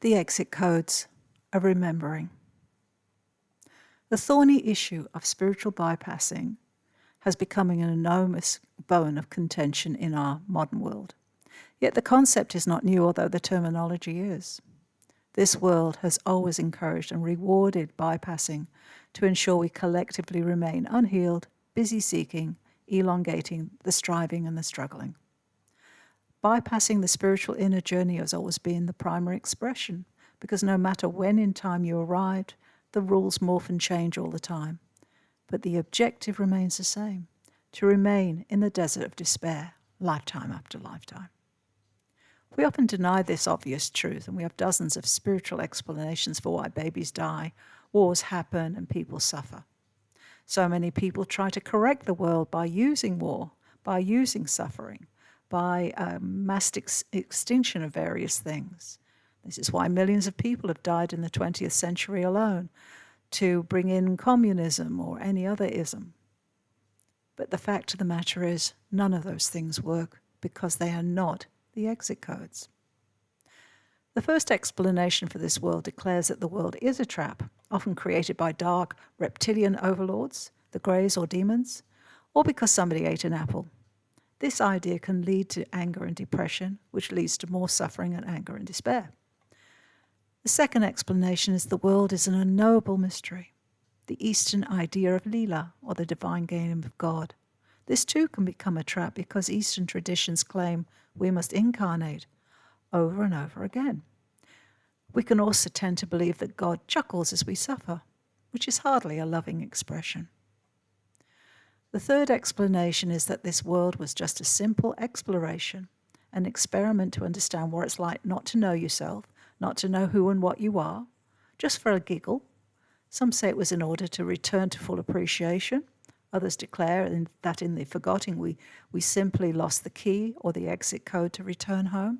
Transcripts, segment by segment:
The exit codes of remembering. The thorny issue of spiritual bypassing has become an enormous bone of contention in our modern world. Yet the concept is not new, although the terminology is. This world has always encouraged and rewarded bypassing to ensure we collectively remain unhealed, busy seeking, elongating the striving and the struggling. Bypassing the spiritual inner journey has always been the primary expression, because no matter when in time you arrived, the rules morph and change all the time. But the objective remains the same, to remain in the desert of despair, lifetime after lifetime. We often deny this obvious truth, and we have dozens of spiritual explanations for why babies die, wars happen, and people suffer. So many people try to correct the world by using war, by using suffering, by mass extinction of various things. This is why millions of people have died in the 20th century alone, to bring in communism or any other ism. But the fact of the matter is, none of those things work because they are not the exit codes. The first explanation for this world declares that the world is a trap, often created by dark reptilian overlords, the greys or demons, or because somebody ate an apple. This idea can lead to anger and depression, which leads to more suffering and anger and despair. The second explanation is the world is an unknowable mystery, the Eastern idea of Leela, or the divine game of God. This too can become a trap because Eastern traditions claim we must incarnate over and over again. We can also tend to believe that God chuckles as we suffer, which is hardly a loving expression. The third explanation is that this world was just a simple exploration, an experiment to understand what it's like not to know yourself, not to know who and what you are, just for a giggle. Some say it was in order to return to full appreciation. Others declare that in the forgetting we simply lost the key or the exit code to return home.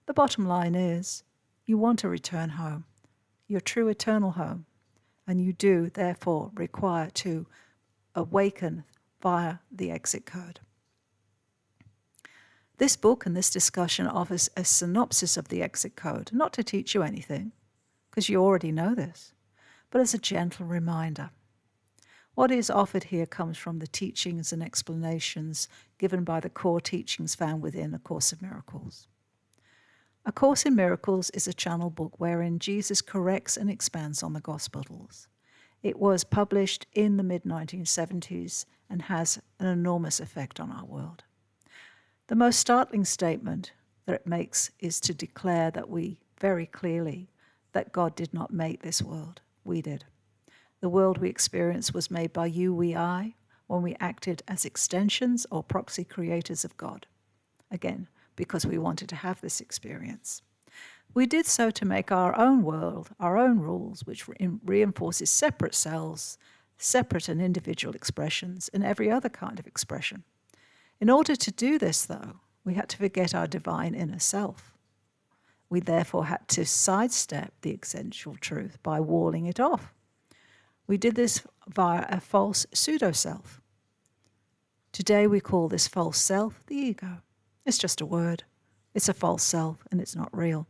The bottom line is, you want to return home, your true eternal home, and you do, therefore, require to awaken via the exit code. This book and this discussion offers a synopsis of the exit code, not to teach you anything, because you already know this, but as a gentle reminder. What is offered here comes from the teachings and explanations given by the core teachings found within A Course in Miracles. A Course in Miracles is a channel book wherein Jesus corrects and expands on the Gospels. It was published in the mid-1970s and has an enormous effect on our world. The most startling statement that it makes is to declare that we very clearly that God did not make this world, we did. The world we experience was made by you, we, I, when we acted as extensions or proxy creators of God. Again, because we wanted to have this experience. We did so to make our own world, our own rules, which reinforces separate selves, separate and individual expressions, and every other kind of expression. In order to do this, though, we had to forget our divine inner self. We therefore had to sidestep the essential truth by walling it off. We did this via a false pseudo-self. Today we call this false self the ego. It's just a word. It's a false self and it's not real.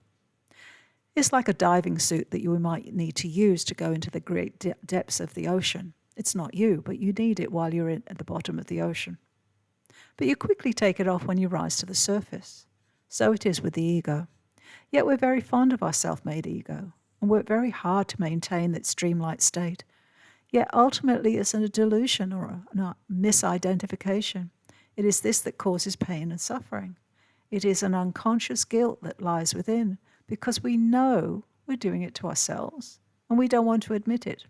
It's like a diving suit that you might need to use to go into the great depths of the ocean. It's not you, but you need it while you're at the bottom of the ocean. But you quickly take it off when you rise to the surface. So it is with the ego. Yet we're very fond of our self-made ego and work very hard to maintain its dreamlike state. Yet ultimately it's a delusion or a misidentification. It is this that causes pain and suffering. It is an unconscious guilt that lies within because we know we're doing it to ourselves and we don't want to admit it.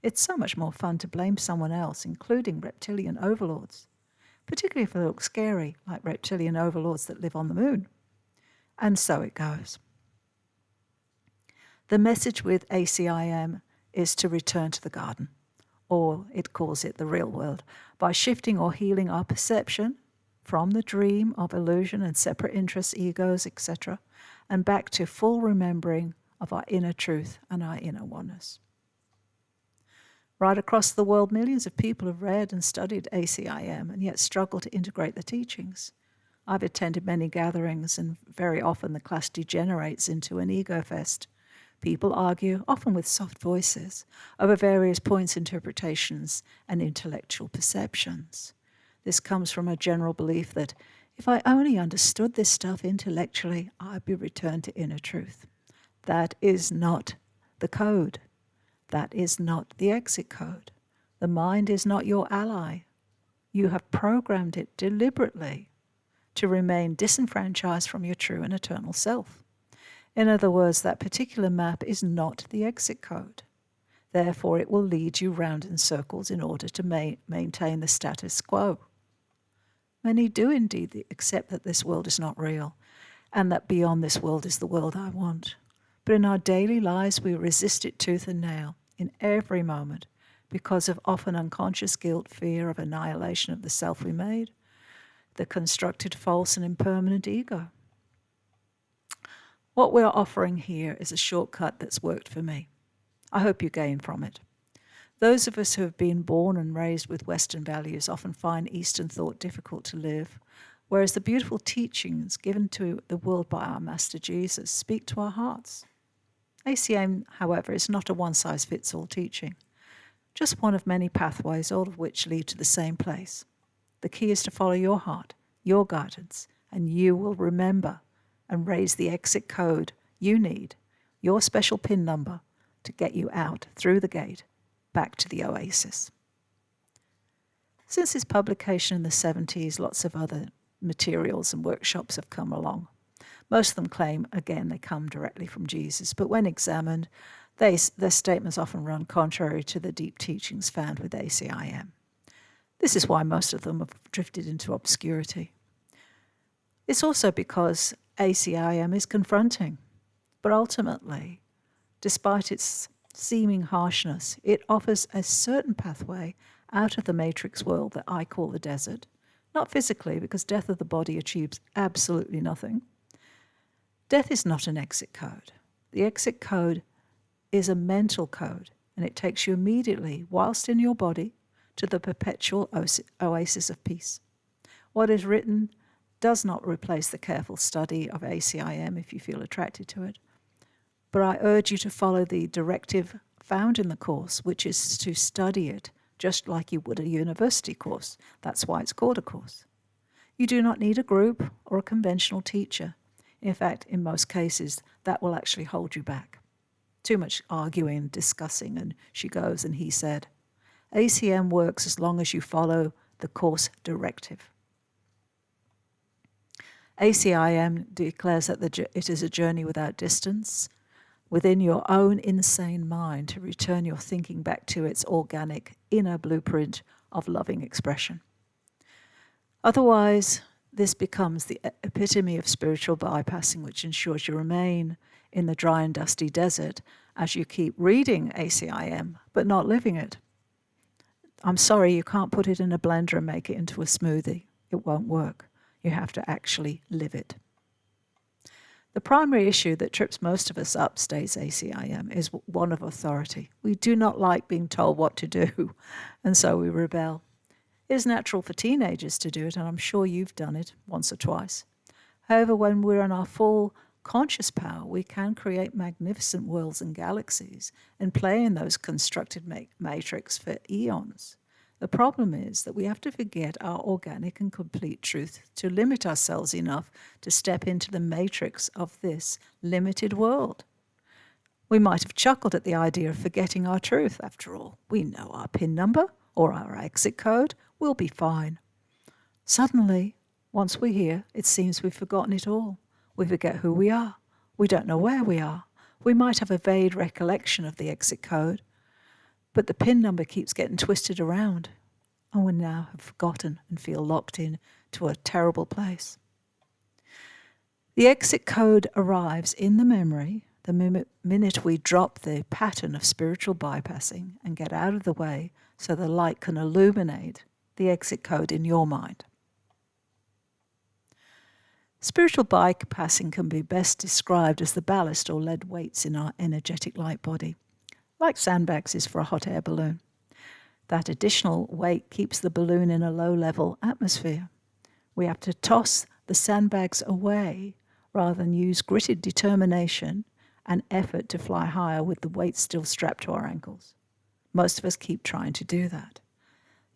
It's so much more fun to blame someone else, including reptilian overlords, particularly if they look scary, like reptilian overlords that live on the moon. And so it goes. The message with ACIM is to return to the garden, or it calls it the real world, by shifting or healing our perception from the dream of illusion and separate interests, egos, etc., and back to full remembering of our inner truth and our inner oneness. Right across the world, millions of people have read and studied ACIM and yet struggle to integrate the teachings. I've attended many gatherings, and very often the class degenerates into an ego fest. People argue, often with soft voices, over various points, interpretations, and intellectual perceptions. This comes from a general belief that if I only understood this stuff intellectually, I'd be returned to inner truth. That is not the code. That is not the exit code. The mind is not your ally. You have programmed it deliberately to remain disenfranchised from your true and eternal self. In other words, that particular map is not the exit code. Therefore, it will lead you round in circles in order to maintain the status quo. Many do indeed accept that this world is not real and that beyond this world is the world I want. But in our daily lives, we resist it tooth and nail in every moment because of often unconscious guilt, fear of annihilation of the self we made, the constructed false and impermanent ego. What we're offering here is a shortcut that's worked for me. I hope you gain from it. Those of us who have been born and raised with Western values often find Eastern thought difficult to live, whereas the beautiful teachings given to the world by our Master Jesus speak to our hearts. ACM, however, is not a one-size-fits-all teaching, just one of many pathways, all of which lead to the same place. The key is to follow your heart, your guidance, and you will remember and raise the exit code you need, your special PIN number, to get you out through the gate, back to the oasis. Since its publication in the 70s, lots of other materials and workshops have come along. Most of them claim, again, they come directly from Jesus, but when examined, their statements often run contrary to the deep teachings found with ACIM. This is why most of them have drifted into obscurity. It's also because ACIM is confronting, but ultimately, despite its seeming harshness, it offers a certain pathway out of the matrix world that I call the desert. Not physically, because death of the body achieves absolutely nothing. Death is not an exit code. The exit code is a mental code, and it takes you immediately, whilst in your body, to the perpetual oasis of peace. What is written does not replace the careful study of ACIM if you feel attracted to it. But I urge you to follow the directive found in the course, which is to study it just like you would a university course. That's why it's called a course. You do not need a group or a conventional teacher. In fact, in most cases, that will actually hold you back. Too much arguing, discussing, and she goes and he said. ACM works as long as you follow the course directive. ACIM declares that it is a journey without distance, within your own insane mind, to return your thinking back to its organic inner blueprint of loving expression. Otherwise, this becomes the epitome of spiritual bypassing, which ensures you remain in the dry and dusty desert as you keep reading ACIM, but not living it. I'm sorry, you can't put it in a blender and make it into a smoothie. It won't work. You have to actually live it. The primary issue that trips most of us up, states ACIM, is one of authority. We do not like being told what to do, and so we rebel. It is natural for teenagers to do it, and I'm sure you've done it once or twice. However, when we're in our full conscious power, we can create magnificent worlds and galaxies and play in those constructed matrix for eons. The problem is that we have to forget our organic and complete truth to limit ourselves enough to step into the matrix of this limited world. We might have chuckled at the idea of forgetting our truth. After all, we know our PIN number or our exit code. We'll be fine. Suddenly, once we're here, it seems we've forgotten it all. We forget who we are. We don't know where we are. We might have a vague recollection of the exit code, but the PIN number keeps getting twisted around, and we now have forgotten and feel locked in to a terrible place. The exit code arrives in the memory the minute we drop the pattern of spiritual bypassing and get out of the way so the light can illuminate the exit code in your mind. Spiritual bypassing can be best described as the ballast or lead weights in our energetic light body, like sandbags is for a hot air balloon. That additional weight keeps the balloon in a low-level atmosphere. We have to toss the sandbags away rather than use gritted determination and effort to fly higher with the weight still strapped to our ankles. Most of us keep trying to do that.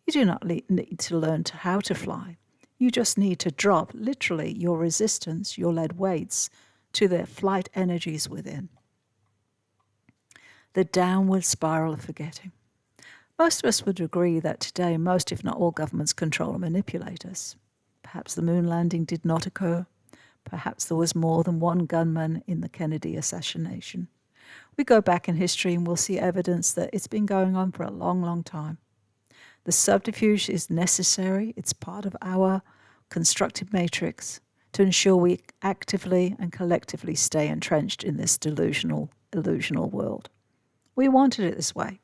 You do not need to learn how to fly. You just need to drop, literally, your resistance, your lead weights, to the flight energies within. The downward spiral of forgetting. Most of us would agree that today most, if not all, governments control and manipulate us. Perhaps the moon landing did not occur. Perhaps there was more than one gunman in the Kennedy assassination. We go back in history and we'll see evidence that it's been going on for a long, long time. The subterfuge is necessary. It's part of our constructed matrix to ensure we actively and collectively stay entrenched in this delusional, illusional world. We wanted it this way.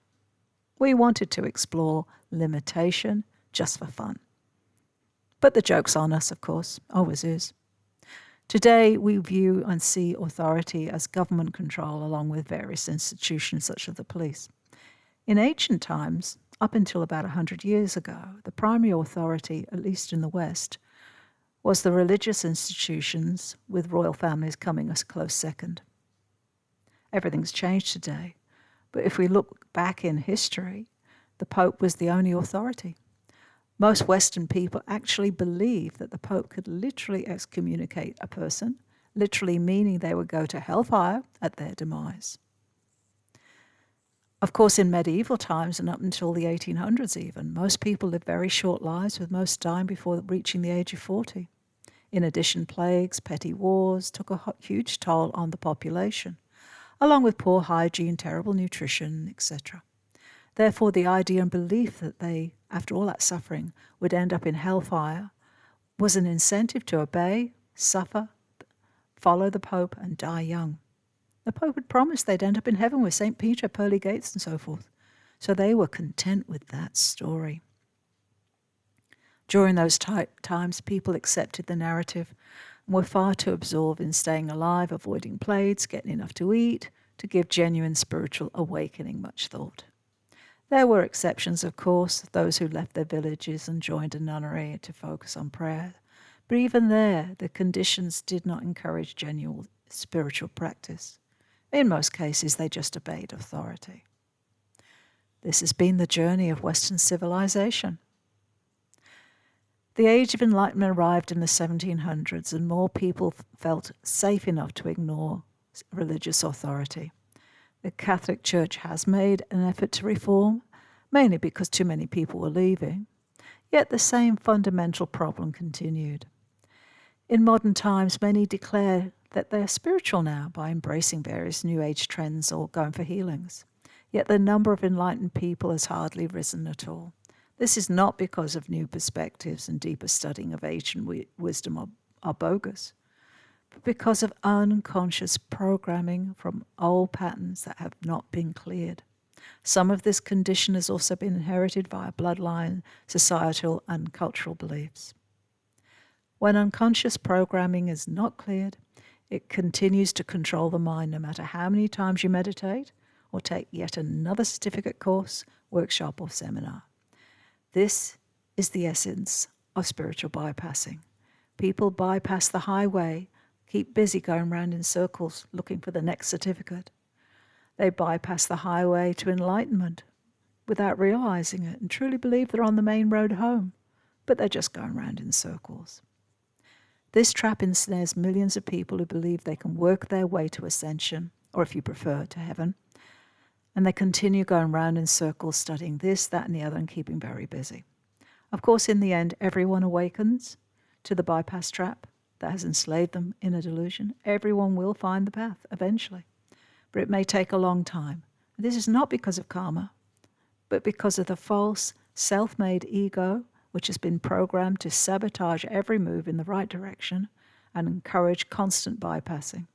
We wanted to explore limitation just for fun. But the joke's on us, of course, always is. Today, we view and see authority as government control along with various institutions such as the police. In ancient times, up until about 100 years ago, the primary authority, at least in the West, was the religious institutions, with royal families coming a close second. Everything's changed today, but if we look back in history, the Pope was the only authority. Most Western people actually believe that the Pope could literally excommunicate a person, literally meaning they would go to hellfire at their demise. Of course, in medieval times and up until the 1800s even, most people lived very short lives, with most dying before reaching the age of 40. In addition, plagues, petty wars took a huge toll on the population, along with poor hygiene, terrible nutrition, etc. Therefore, the idea and belief that they, after all that suffering, would end up in hellfire was an incentive to obey, suffer, follow the Pope, and die young. The Pope had promised they'd end up in heaven with St. Peter, pearly gates, and so forth. So they were content with that story. During those times, people accepted the narrative and were far too absorbed in staying alive, avoiding plagues, getting enough to eat, to give genuine spiritual awakening much thought. There were exceptions, of course, those who left their villages and joined a nunnery to focus on prayer. But even there, the conditions did not encourage genuine spiritual practice. In most cases, they just obeyed authority. This has been the journey of Western civilization. The Age of Enlightenment arrived in the 1700s, and more people felt safe enough to ignore religious authority. The Catholic Church has made an effort to reform, mainly because too many people were leaving, yet the same fundamental problem continued. In modern times, many declare that they are spiritual now by embracing various New Age trends or going for healings. Yet the number of enlightened people has hardly risen at all. This is not because of new perspectives and deeper studying of ancient wisdom are bogus, but because of unconscious programming from old patterns that have not been cleared. Some of this condition has also been inherited via bloodline, societal, and cultural beliefs. When unconscious programming is not cleared, it continues to control the mind no matter how many times you meditate or take yet another certificate course, workshop, or seminar. This is the essence of spiritual bypassing. People bypass the highway, keep busy going round in circles looking for the next certificate. They bypass the highway to enlightenment without realizing it and truly believe they're on the main road home, but they're just going round in circles. This trap ensnares millions of people who believe they can work their way to ascension, or if you prefer, to heaven, and they continue going round in circles, studying this, that, and the other, and keeping very busy. Of course, in the end, everyone awakens to the bypass trap that has enslaved them in a delusion. Everyone will find the path eventually, but it may take a long time. This is not because of karma, but because of the false, self-made ego, which has been programmed to sabotage every move in the right direction and encourage constant bypassing.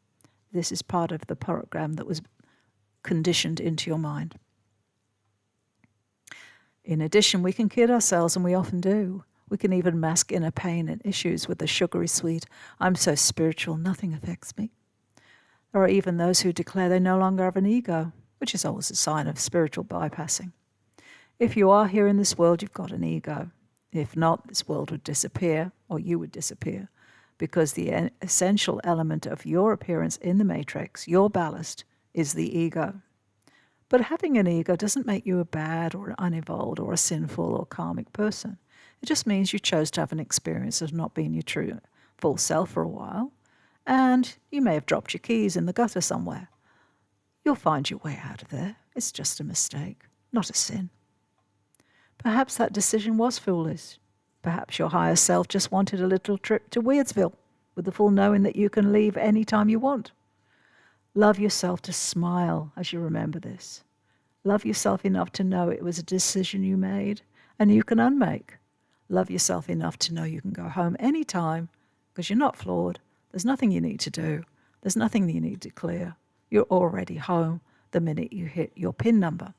This is part of the program that was conditioned into your mind. In addition, we can kid ourselves, and we often do. We can even mask inner pain and issues with the sugary sweet, "I'm so spiritual, nothing affects me." There are even those who declare they no longer have an ego, which is always a sign of spiritual bypassing. If you are here in this world, you've got an ego. If not, this world would disappear, or you would disappear. because the essential element of your appearance in the matrix, your ballast, is the ego. But having an ego doesn't make you a bad or unevolved or a sinful or karmic person. It just means you chose to have an experience of not being your true full self for a while, and you may have dropped your keys in the gutter somewhere. You'll find your way out of there. It's just a mistake, not a sin. Perhaps that decision was foolish. Perhaps your higher self just wanted a little trip to Weirdsville with the full knowing that you can leave any time you want. Love yourself to smile as you remember this. Love yourself enough to know it was a decision you made and you can unmake. Love yourself enough to know you can go home anytime because you're not flawed. There's nothing you need to do. There's nothing you need to clear. You're already home the minute you hit your PIN number.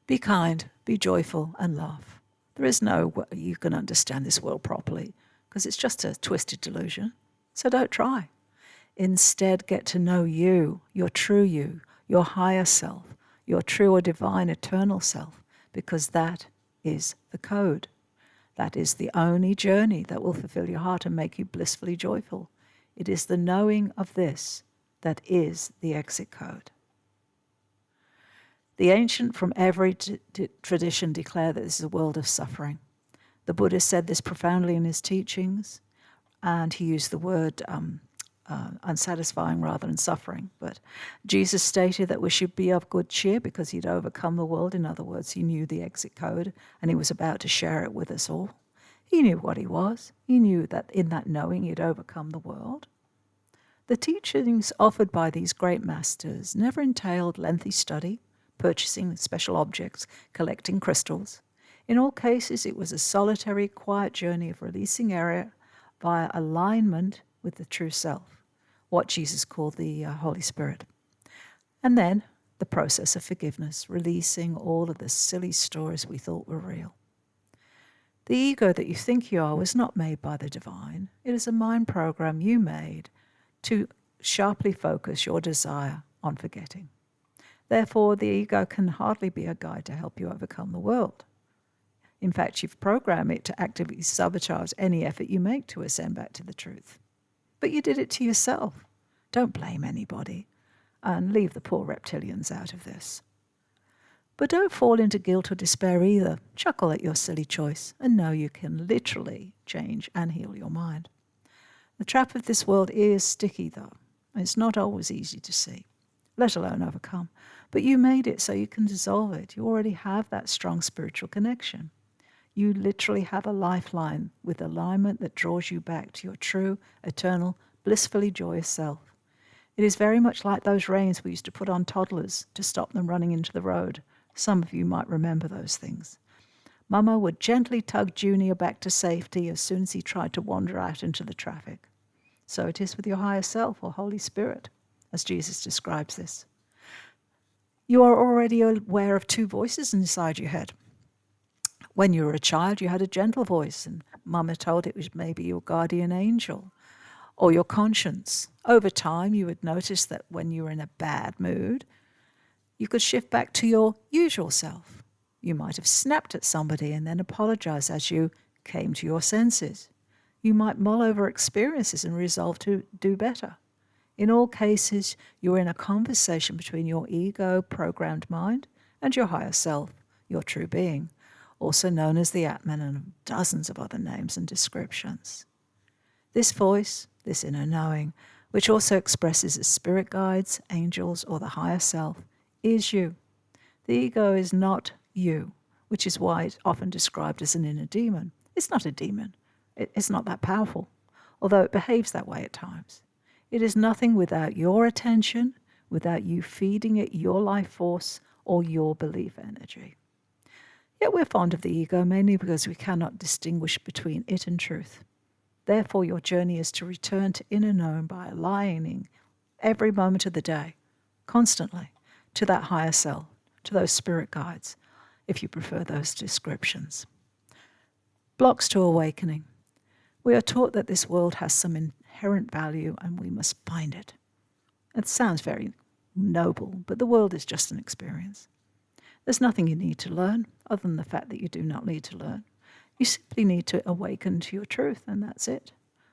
Be kind, be joyful, and laugh. There is no way you can understand this world properly because it's just a twisted delusion. So don't try. Instead, get to know you, your true you, your higher self, your true or divine eternal self, because that is the code. That is the only journey that will fulfill your heart and make you blissfully joyful. It is the knowing of this that is the exit code. The ancient from every tradition declare that this is a world of suffering. The Buddha said this profoundly in his teachings, and he used the word unsatisfying rather than suffering. But Jesus stated that we should be of good cheer because he'd overcome the world. In other words, he knew the exit code and he was about to share it with us all. He knew what he was. He knew that in that knowing he'd overcome the world. The teachings offered by these great masters never entailed lengthy study, purchasing special objects, collecting crystals. In all cases, it was a solitary, quiet journey of releasing error via alignment with the true self, what Jesus called the Holy Spirit. And then the process of forgiveness, releasing all of the silly stories we thought were real. The ego that you think you are was not made by the divine. It is a mind program you made to sharply focus your desire on forgetting. Therefore, the ego can hardly be a guide to help you overcome the world. In fact, you've programmed it to actively sabotage any effort you make to ascend back to the truth. But you did it to yourself. Don't blame anybody and leave the poor reptilians out of this. But don't fall into guilt or despair either. Chuckle at your silly choice and know you can literally change and heal your mind. The trap of this world is sticky, though. It's not always easy to see, let alone overcome. But you made it so you can dissolve it. You already have that strong spiritual connection. You literally have a lifeline with alignment that draws you back to your true, eternal, blissfully joyous self. It is very much like those reins we used to put on toddlers to stop them running into the road. Some of you might remember those things. Mama would gently tug Junior back to safety as soon as he tried to wander out into the traffic. So it is with your higher self or Holy Spirit, as Jesus describes this. You are already aware of two voices inside your head. When you were a child, you had a gentle voice, and Mama told it was maybe your guardian angel or your conscience. Over time, you would notice that when you were in a bad mood, you could shift back to your usual self. You might have snapped at somebody and then apologized as you came to your senses. You might mull over experiences and resolve to do better. In all cases, you're in a conversation between your ego-programmed mind and your higher self, your true being, also known as the Atman and dozens of other names and descriptions. This voice, this inner knowing, which also expresses as spirit guides, angels, or the higher self, is you. The ego is not you, which is why it's often described as an inner demon. It's not a demon. It's not that powerful, although it behaves that way at times. It is nothing without your attention, without you feeding it your life force or your belief energy. Yet we're fond of the ego mainly because we cannot distinguish between it and truth. Therefore, your journey is to return to inner knowing by aligning every moment of the day, constantly, to that higher self, to those spirit guides, if you prefer those descriptions. Blocks to awakening. We are taught that this world has some inherent value and we must find it. It sounds very noble, but the world is just an experience. There's nothing you need to learn other than the fact that you do not need to learn. You simply need to awaken to your truth, and that's it.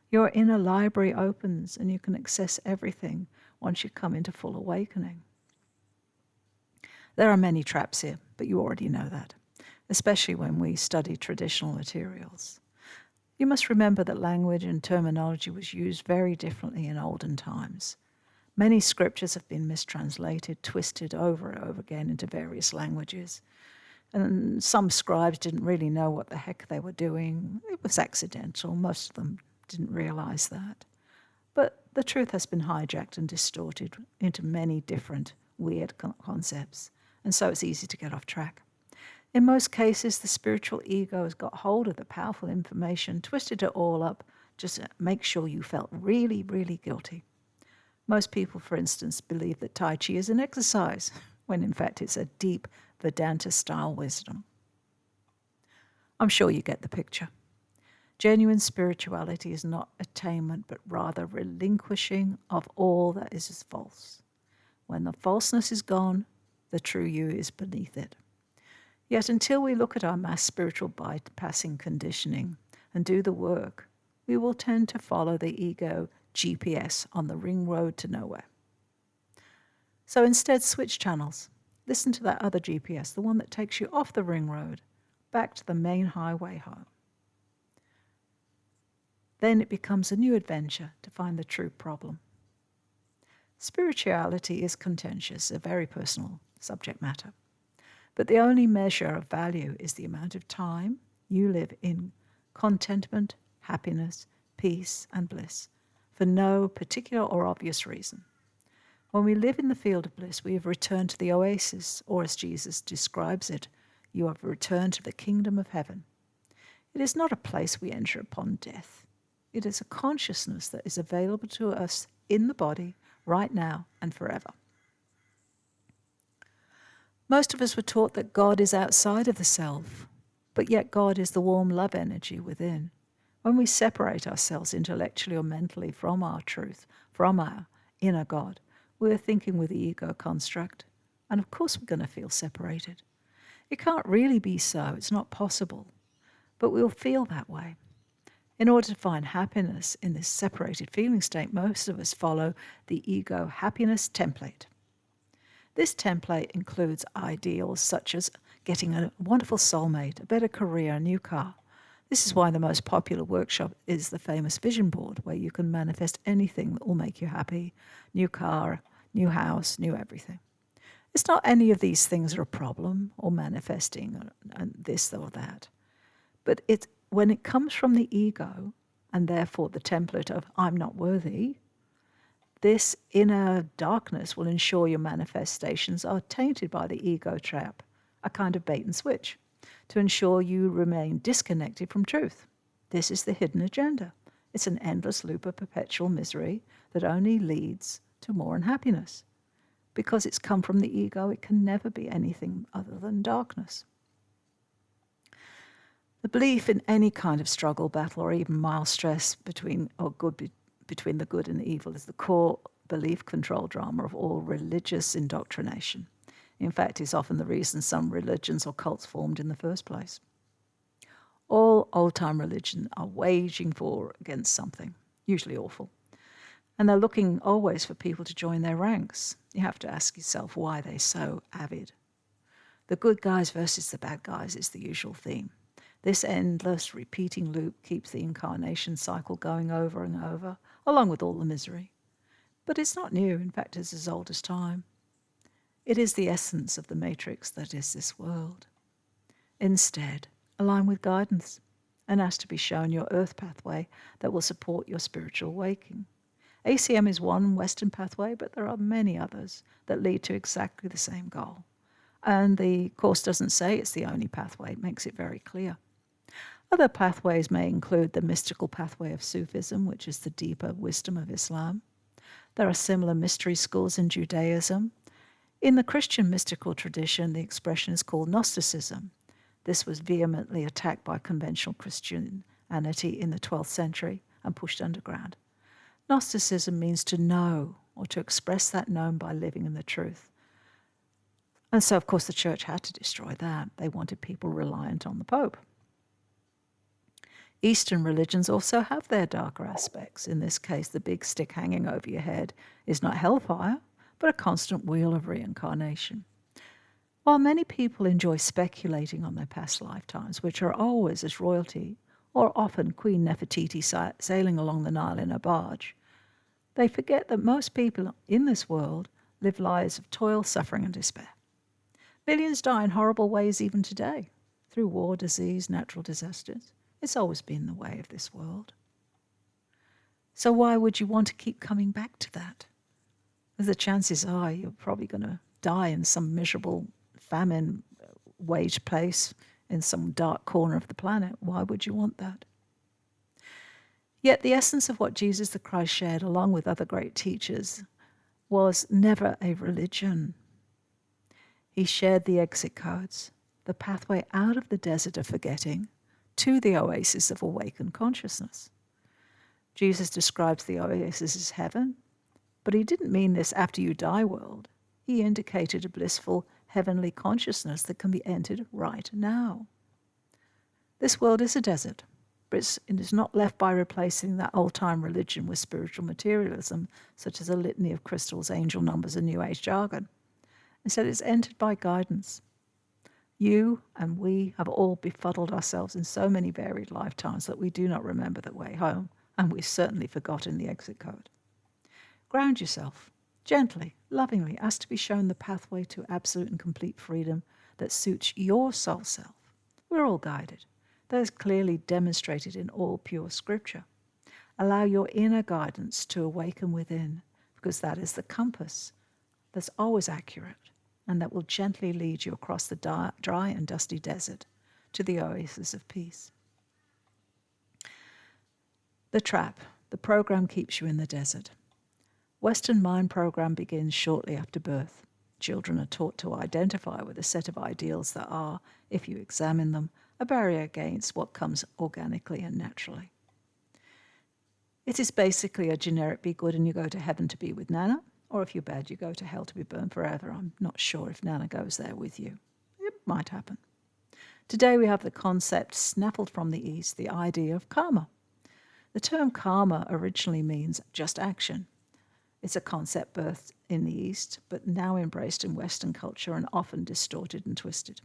Your inner library opens and you can access everything once you come into full awakening. There are many traps here, but you already know that, especially when we study traditional materials. You must remember that language and terminology was used very differently in olden times. Many scriptures have been mistranslated, twisted over and over again into various languages. And some scribes didn't really know what the heck they were doing. It was accidental. Most of them didn't realize that. But the truth has been hijacked and distorted into many different weird concepts. And so it's easy to get off track. In most cases, the spiritual ego has got hold of the powerful information, twisted it all up, just to make sure you felt really, really guilty. Most people, for instance, believe that Tai Chi is an exercise, when in fact it's a deep Vedanta-style wisdom. I'm sure you get the picture. Genuine spirituality is not attainment, but rather relinquishing of all that is false. When the falseness is gone, the true you is beneath it. Yet until we look at our mass spiritual bypassing conditioning and do the work, we will tend to follow the ego GPS on the ring road to nowhere. So instead, switch channels. Listen to that other GPS, the one that takes you off the ring road, back to the main highway home. Then it becomes a new adventure to find the true problem. Spirituality is contentious, a very personal subject matter. But the only measure of value is the amount of time you live in contentment, happiness, peace, and bliss, for no particular or obvious reason. When we live in the field of bliss, we have returned to the oasis, or as Jesus describes it, you have returned to the kingdom of heaven. It is not a place we enter upon death. It is a consciousness that is available to us in the body, right now and forever. Most of us were taught that God is outside of the self, but yet God is the warm love energy within. When we separate ourselves intellectually or mentally from our truth, from our inner God, we're thinking with the ego construct, and of course we're going to feel separated. It can't really be so, it's not possible, but we'll feel that way. In order to find happiness in this separated feeling state, most of us follow the ego happiness template. This template includes ideals such as getting a wonderful soulmate, a better career, a new car. This is why the most popular workshop is the famous vision board, where you can manifest anything that will make you happy. New car, new house, new everything. It's not any of these things are a problem, or manifesting and this or that. But when it comes from the ego, and therefore the template of I'm not worthy, this inner darkness will ensure your manifestations are tainted by the ego trap, a kind of bait and switch, to ensure you remain disconnected from truth. This is the hidden agenda. It's an endless loop of perpetual misery that only leads to more unhappiness. Because it's come from the ego, it can never be anything other than darkness. The belief in any kind of struggle, battle, or even mild stress between the good and the evil is the core belief control drama of all religious indoctrination. In fact, it's often the reason some religions or cults formed in the first place. All old-time religions are waging war against something, usually awful. And they're looking always for people to join their ranks. You have to ask yourself why they're so avid. The good guys versus the bad guys is the usual theme. This endless repeating loop keeps the incarnation cycle going over and over, along with all the misery. But it's not new. In fact, it's as old as time. It is the essence of the matrix that is this world. Instead, align with guidance and ask to be shown your earth pathway that will support your spiritual waking. ACM is one Western pathway, but there are many others that lead to exactly the same goal. And the Course doesn't say it's the only pathway, it makes it very clear. Other pathways may include the mystical pathway of Sufism, which is the deeper wisdom of Islam. There are similar mystery schools in Judaism. In the Christian mystical tradition, the expression is called Gnosticism. This was vehemently attacked by conventional Christianity in the 12th century and pushed underground. Gnosticism means to know, or to express that known by living in the truth. And so, of course, the church had to destroy that. They wanted people reliant on the Pope. Eastern religions also have their darker aspects. In this case, the big stick hanging over your head is not hellfire, but a constant wheel of reincarnation. While many people enjoy speculating on their past lifetimes, which are always as royalty, or often Queen Nefertiti sailing along the Nile in a barge, they forget that most people in this world live lives of toil, suffering, and despair. Millions die in horrible ways even today, through war, disease, natural disasters. It's always been the way of this world. So why would you want to keep coming back to that? As the chances are you're probably going to die in some miserable famine waged place in some dark corner of the planet. Why would you want that? Yet the essence of what Jesus the Christ shared, along with other great teachers, was never a religion. He shared the exit codes, the pathway out of the desert of forgetting to the oasis of awakened consciousness. Jesus describes the oasis as heaven, but he didn't mean this after you die world. He indicated a blissful heavenly consciousness that can be entered right now. This world is a desert, but it is not left by replacing that old-time religion with spiritual materialism, such as a litany of crystals, angel numbers, and New Age jargon. Instead, it's entered by guidance. You and we have all befuddled ourselves in so many varied lifetimes that we do not remember the way home, and we've certainly forgotten the exit code. Ground yourself. Gently, lovingly, ask to be shown the pathway to absolute and complete freedom that suits your soul self. We're all guided. That is clearly demonstrated in all pure scripture. Allow your inner guidance to awaken within, because that is the compass that's always accurate and that will gently lead you across the dry and dusty desert to the oasis of peace. The trap. The program keeps you in the desert. Western mind program begins shortly after birth. Children are taught to identify with a set of ideals that are, if you examine them, a barrier against what comes organically and naturally. It is basically a generic be good and you go to heaven to be with Nana, or if you're bad, you go to hell to be burned forever. I'm not sure if Nana goes there with you. It might happen. Today we have the concept snaffled from the East, the idea of karma. The term karma originally means just action. It's a concept birthed in the East, but now embraced in Western culture and often distorted and twisted.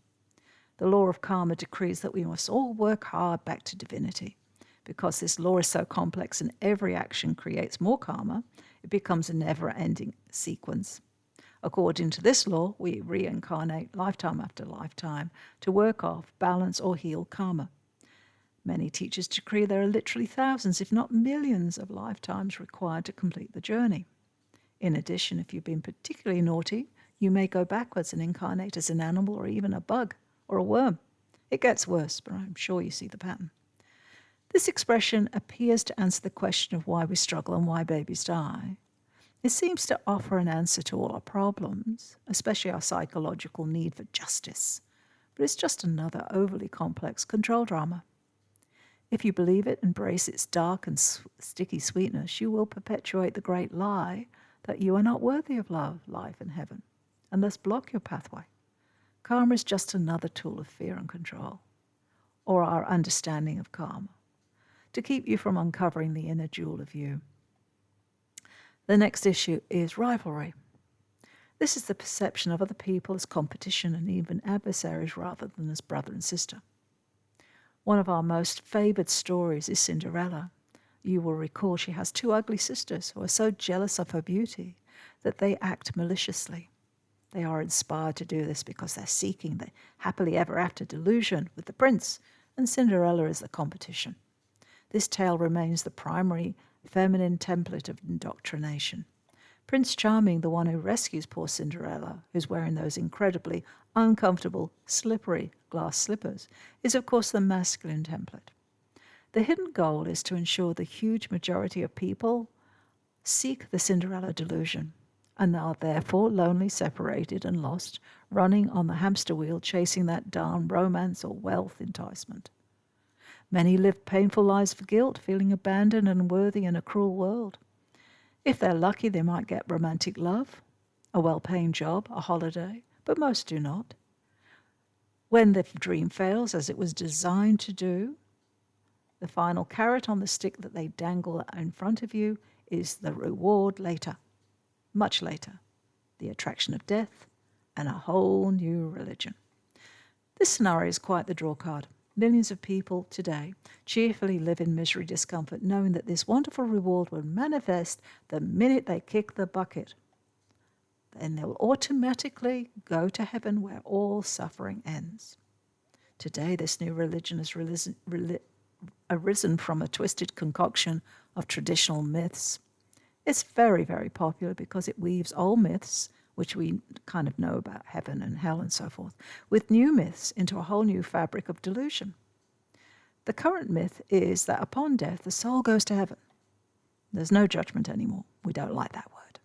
The law of karma decrees that we must all work hard back to divinity. Because this law is so complex and every action creates more karma, it becomes a never-ending sequence. According to this law, we reincarnate lifetime after lifetime to work off, balance, or heal karma. Many teachers decree there are literally thousands, if not millions, of lifetimes required to complete the journey. In addition, if you've been particularly naughty, you may go backwards and incarnate as an animal or even a bug or a worm. It gets worse, but I'm sure you see the pattern. This expression appears to answer the question of why we struggle and why babies die. It seems to offer an answer to all our problems, especially our psychological need for justice. But it's just another overly complex control drama. If you believe it, embrace its dark and sticky sweetness, you will perpetuate the great lie that you are not worthy of love, life, and heaven, and thus block your pathway. Karma is just another tool of fear and control, or our understanding of karma, to keep you from uncovering the inner jewel of you. The next issue is rivalry. This is the perception of other people as competition and even adversaries rather than as brother and sister. One of our most favoured stories is Cinderella. You will recall she has two ugly sisters who are so jealous of her beauty that they act maliciously. They are inspired to do this because they're seeking the happily ever after delusion with the prince, and Cinderella is the competition. This tale remains the primary feminine template of indoctrination. Prince Charming, the one who rescues poor Cinderella, who's wearing those incredibly uncomfortable, slippery glass slippers, is of course the masculine template. The hidden goal is to ensure the huge majority of people seek the Cinderella delusion and are therefore lonely, separated and lost, running on the hamster wheel chasing that darn romance or wealth enticement. Many live painful lives of guilt, feeling abandoned and unworthy in a cruel world. If they're lucky, they might get romantic love, a well-paying job, a holiday, but most do not. When the dream fails, as it was designed to do, The final carrot on the stick that they dangle in front of you is the reward later, much later, the attraction of death and a whole new religion. This scenario is quite the draw card. Millions of people today cheerfully live in misery, discomfort, knowing that this wonderful reward will manifest the minute they kick the bucket. Then they'll automatically go to heaven where all suffering ends. Today, this new religion has arisen from a twisted concoction of traditional myths. It's very, very popular because it weaves old myths, which we kind of know about heaven and hell and so forth, with new myths into a whole new fabric of delusion. The current myth is that upon death, the soul goes to heaven. There's no judgment anymore. We don't like that word.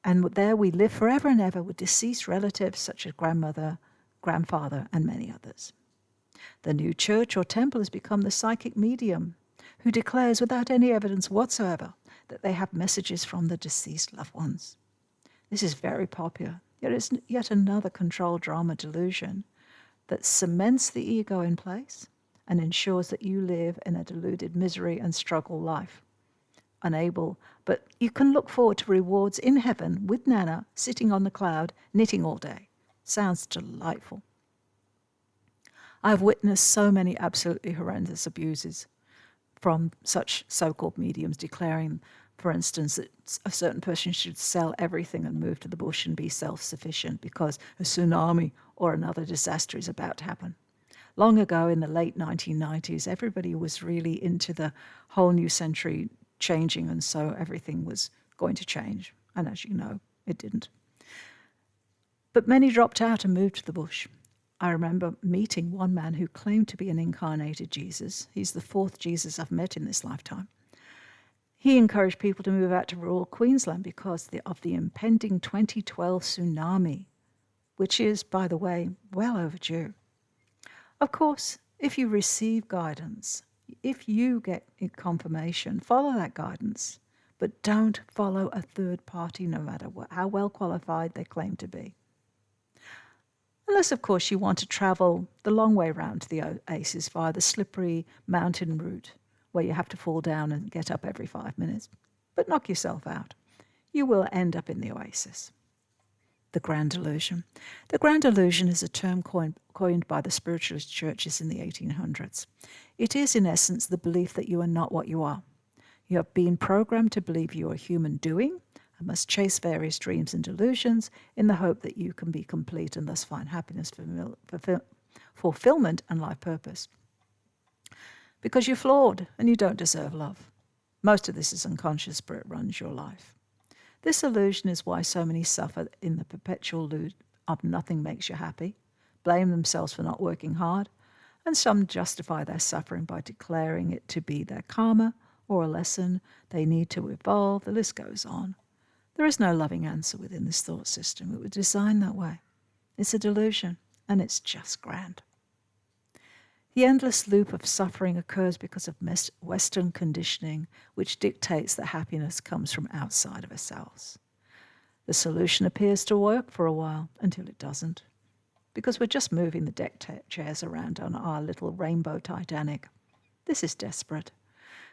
And there we live forever and ever with deceased relatives such as grandmother, grandfather, and many others. The new church or temple has become the psychic medium who declares without any evidence whatsoever that they have messages from the deceased loved ones. This is very popular, yet it's yet another control drama delusion that cements the ego in place and ensures that you live in a deluded misery and struggle life. Unable, but you can look forward to rewards in heaven with Nana sitting on the cloud, knitting all day. Sounds delightful. I've witnessed so many absolutely horrendous abuses from such so-called mediums declaring, for instance, that a certain person should sell everything and move to the bush and be self-sufficient because a tsunami or another disaster is about to happen. Long ago, in the late 1990s, everybody was really into the whole new century changing, and so everything was going to change. And as you know, it didn't. But many dropped out and moved to the bush. I remember meeting one man who claimed to be an incarnated Jesus. He's the fourth Jesus I've met in this lifetime. He encouraged people to move out to rural Queensland because of the impending 2012 tsunami, which is, by the way, well overdue. Of course, if you receive guidance, if you get confirmation, follow that guidance, but don't follow a third party no matter how well qualified they claim to be. Unless, of course, you want to travel the long way round to the oasis via the slippery mountain route where you have to fall down and get up every 5 minutes. But knock yourself out. You will end up in the oasis. The Grand Illusion. The Grand Illusion is a term coined by the spiritualist churches in the 1800s. It is, in essence, the belief that you are not what you are. You have been programmed to believe you are human doing and must chase various dreams and delusions in the hope that you can be complete and thus find happiness, fulfillment, and life purpose. Because you're flawed and you don't deserve love. Most of this is unconscious, but it runs your life. This illusion is why so many suffer in the perpetual loop of nothing makes you happy, blame themselves for not working hard, and some justify their suffering by declaring it to be their karma or a lesson they need to evolve. The list goes on. There is no loving answer within this thought system. It was designed that way. It's a delusion, and it's just grand. The endless loop of suffering occurs because of Western conditioning, which dictates that happiness comes from outside of ourselves. The solution appears to work for a while until it doesn't, because we're just moving the deck chairs around on our little rainbow Titanic. This is desperate.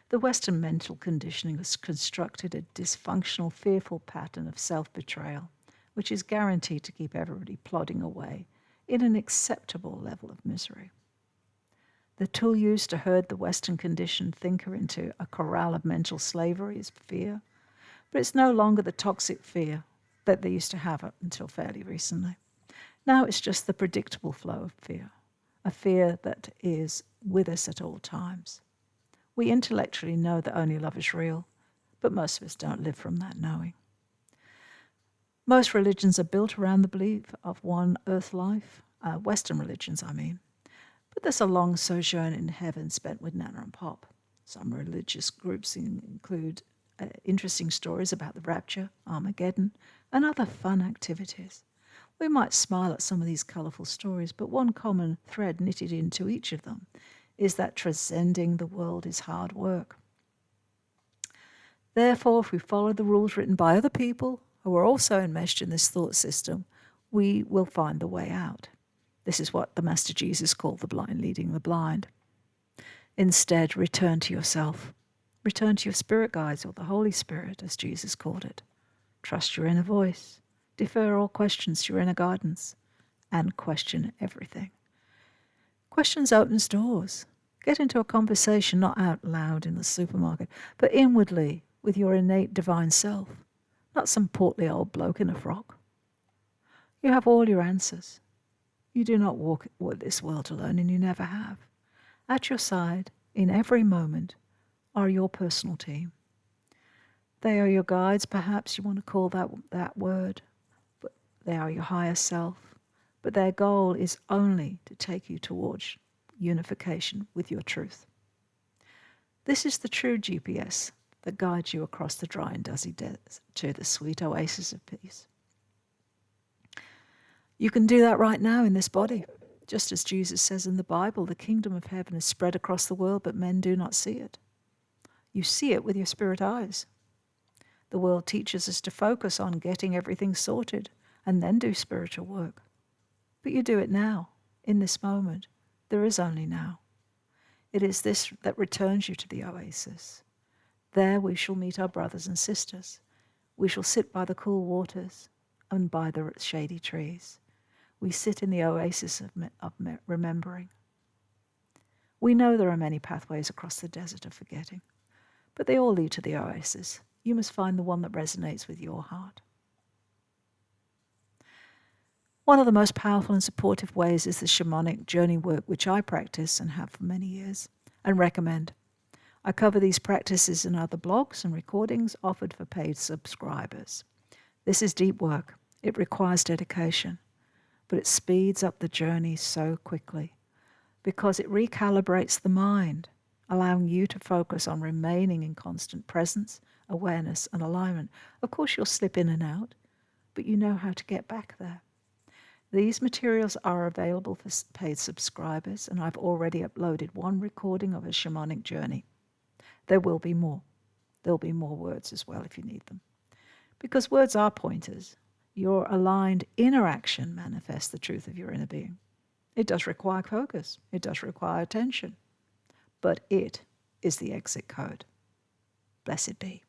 The Western mental conditioning has constructed a dysfunctional, fearful pattern of self-betrayal, which is guaranteed to keep everybody plodding away in an acceptable level of misery. The tool used to herd the Western conditioned thinker into a corral of mental slavery is fear, but it's no longer the toxic fear that they used to have up until fairly recently. Now it's just the predictable flow of fear, a fear that is with us at all times. We intellectually know that only love is real, but most of us don't live from that knowing. Most religions are built around the belief of one earth life, Western religions, I mean. But there's a long sojourn in heaven spent with Nana and Pop. Some religious groups include interesting stories about the rapture, Armageddon, and other fun activities. We might smile at some of these colourful stories, but one common thread knitted into each of them is that transcending the world is hard work. Therefore, if we follow the rules written by other people who are also enmeshed in this thought system, we will find the way out. This is what the Master Jesus called the blind leading the blind. Instead, return to yourself. Return to your spirit guides, or the Holy Spirit, as Jesus called it. Trust your inner voice. Defer all questions to your inner guidance. And question everything. Questions opens doors. Get into a conversation not out loud in the supermarket, but inwardly with your innate divine self, not some portly old bloke in a frock. You have all your answers. You do not walk this world alone, and you never have. At your side, in every moment, are your personal team. They are your guides, perhaps you want to call that word, but they are your higher self. But their goal is only to take you towards unification with your truth. This is the true GPS that guides you across the dry and dusty desert to the sweet oasis of peace. You can do that right now in this body. Just as Jesus says in the Bible, the kingdom of heaven is spread across the world, but men do not see it. You see it with your spirit eyes. The world teaches us to focus on getting everything sorted and then do spiritual work. But you do it now, in this moment. There is only now. It is this that returns you to the oasis. There we shall meet our brothers and sisters. We shall sit by the cool waters and by the shady trees. We sit in the oasis of remembering. We know there are many pathways across the desert of forgetting, but they all lead to the oasis. You must find the one that resonates with your heart. One of the most powerful and supportive ways is the shamanic journey work, which I practice and have for many years and recommend. I cover these practices in other blogs and recordings offered for paid subscribers. This is deep work. It requires dedication, but it speeds up the journey so quickly because it recalibrates the mind, allowing you to focus on remaining in constant presence, awareness, and alignment. Of course, you'll slip in and out, but you know how to get back there. These materials are available for paid subscribers, and I've already uploaded one recording of a shamanic journey. There will be more. There'll be more words as well if you need them. Because words are pointers. Your aligned inner action manifests the truth of your inner being. It does require focus. It does require attention. But it is the exit code. Blessed be.